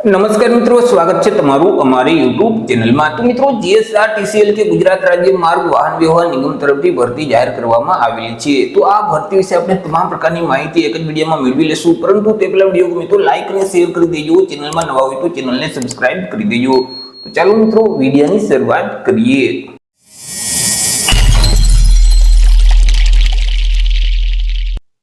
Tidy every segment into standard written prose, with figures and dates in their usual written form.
नमस्कार मित्रों, स्वागत है तमारू हमारे यूट्यूब चैनल में। तो मित्रों, जीएसआरटीसीएल के गुजरात राज्य मार्ग वाहन व्यवहार निगम तरफथी भरती जाहिर करवामां आवेली छे। तो आ भरती विषे आपणे तमाम प्रकारनी माहिती एक ज विडियोमां मेळवी लेशुं, परंतु ते पहेला विडियो गमे तो लाइक अने शेर करी देजो। चेनल में नवा होय तो चेनल ने सब्सक्राइब करी देजो। तो चालो मित्रों, विडियोनी शरूआत करीए।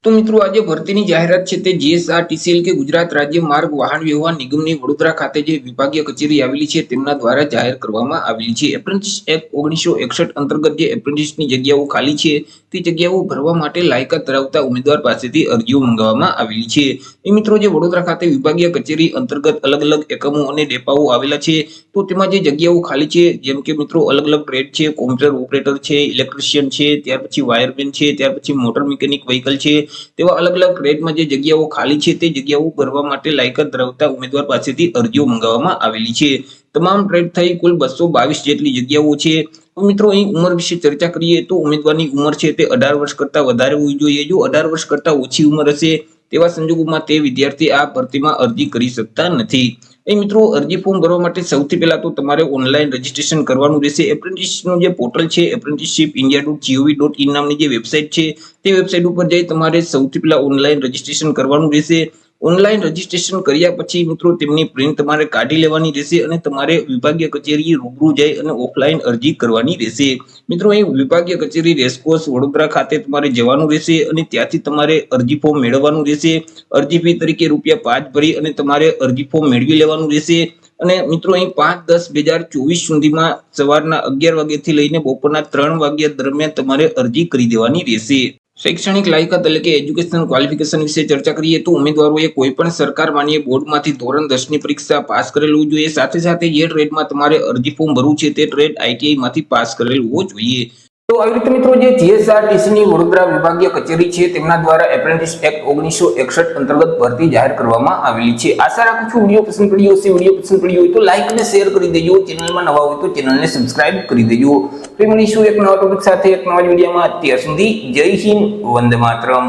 तो मित्रों, आज भरती जाहेरात है जीएसआरटीसीएल के गुजरात राज्य मार्ग वाहन व्यवहार निगम की वडोदरा खाते जे विभागीय कचेरी आवेली छे तेमना द्वारा जाहिर करवामां आवेली छे। एप्रेंटिस एक्ट 1961 अंतर्गत जे एप्रेंटिसनी जग्याओ खाली छे ते जग्याओ भरवा माटे लायकात धरावता उम्मीदवार पासेथी अरजीओ मंगाववामां आवेली छे। ए मित्रों, जे वडोदरा खाते विभागीय कचेरी अंतर्गत अलग-अलग एकमो अने डेपाओ आवेला छे तो तेमां जे जग्याओ खाली छे जेम के मित्रों अलग-अलग ट्रेड छे, कॉम्प्यूटर ऑपरेटर छे, इलेक्ट्रिशियन छे, त्यार पछी वायरमेन छे, त्यार पछी मोटर मिकेनिक व्हीकल छे, तेवा अलग-अलग ट्रेडमां जे जग्याओ खाली छे ते जग्याओ भरवा माटे लायकात धरावता उम्मीदवार पासेथी अरजीओ मंगाववामां आवेली छे। तमाम ट्रेड थई कुल 222 जेटली जग्याओ छे। तो मित्रों, अहीं उंमर विषे चर्चा करीए तो उम्मीदवारनी उंमर छे ते 18 वर्ष करता वधारे होवी जोईए। जो 18 वर्ष करता ओછી उंमर हशे तेवा संजोगोमां ते विद्यार्थी आ भरतीमां अरजी करी शकता नथी। ए मित्रों, अरजी फॉर्म भरवा माटे सौथी पहेला तो तमारे ऑनलाइन रजिस्ट्रेशन करवानुं रहेशे। एप्रेंटिसनुं जे पोर्टल छे apprenticeshipindia.gov.in नामनी जे वेबसाइट छे ते वेबसाइट पर जई तमारे सौथी पहेला ऑनलाइन रजिस्ट्रेशन करवानुं रहेशे। ऑनलाइन रजिस्ट्रेशन कर्या पछी मित्रों तेमनी प्रिंट तमारे काढी लेवानी रहेशे अने तमारे विभागीय कचेरी रूबरू जई अने ऑफलाइन अरजी करवानी रहेशे। मित्रों, अहीं विभागीय कचेरी रेसकोर्स वडोदरा खाते तमारे जवानुं रहेशे अने त्यांथी तमारे अरजी फॉर्म मेळववानुं रहेशे। अरजी फी तरीके ₹5 भरी अने तमारे अरजी फॉर्म मेळवी लेवानुं रहेशे। અને મિત્રો અહીં 5-10-2024 સુધીમાં સવારના 11 વાગ્યાથી લઈને બપોરના 3 વાગ્યા દરમિયાન તમારે અરજી કરી દેવાની રહેશે। शैक्षणिक लायकात એટલે કે એજ્યુકેશનલ ક્વોલિફિકેશન વિશે ચર્ચા કરીએ તો ઉમેદવારોએ કોઈપણ સરકાર માન્ય બોર્ડમાંથી ધોરણ 10 ની પરીક્ષા પાસ કરેલું હોવું જોઈએ। સાથે સાથે જે ટ્રેડમાં તમારે અરજી ફોર્મ ભરવું છે તે ટ્રેડ આઈટીઆઈ માંથી પાસ કરેલું હોવું જોઈએ। तो આવી રીતે મિત્રો જે જીએસઆરટીસી ની વડોદરા વિભાગીય કચેરી છે તેમના દ્વારા એપ્રેન્ટિસ એક્ટ 1961 અંતર્ગત ભરતી જાહેર કરવામાં આવેલી છે। આશા રાખું છું વિડિયો પસંદ પડ્યો હશે। વિડિયો પસંદ પડ્યો હોય તો લાઈક અને શેર કરી દેજો। ચેનલમાં નવા હોય તો ચેનલને સબસ્ક્રાઇબ કરી દેજો। તો મળીશું એક નવા ટોપિક સાથે એક નવા વિડિયોમાં। અત્યાર સુધી જય હિન્દ, વંદે માતરમ।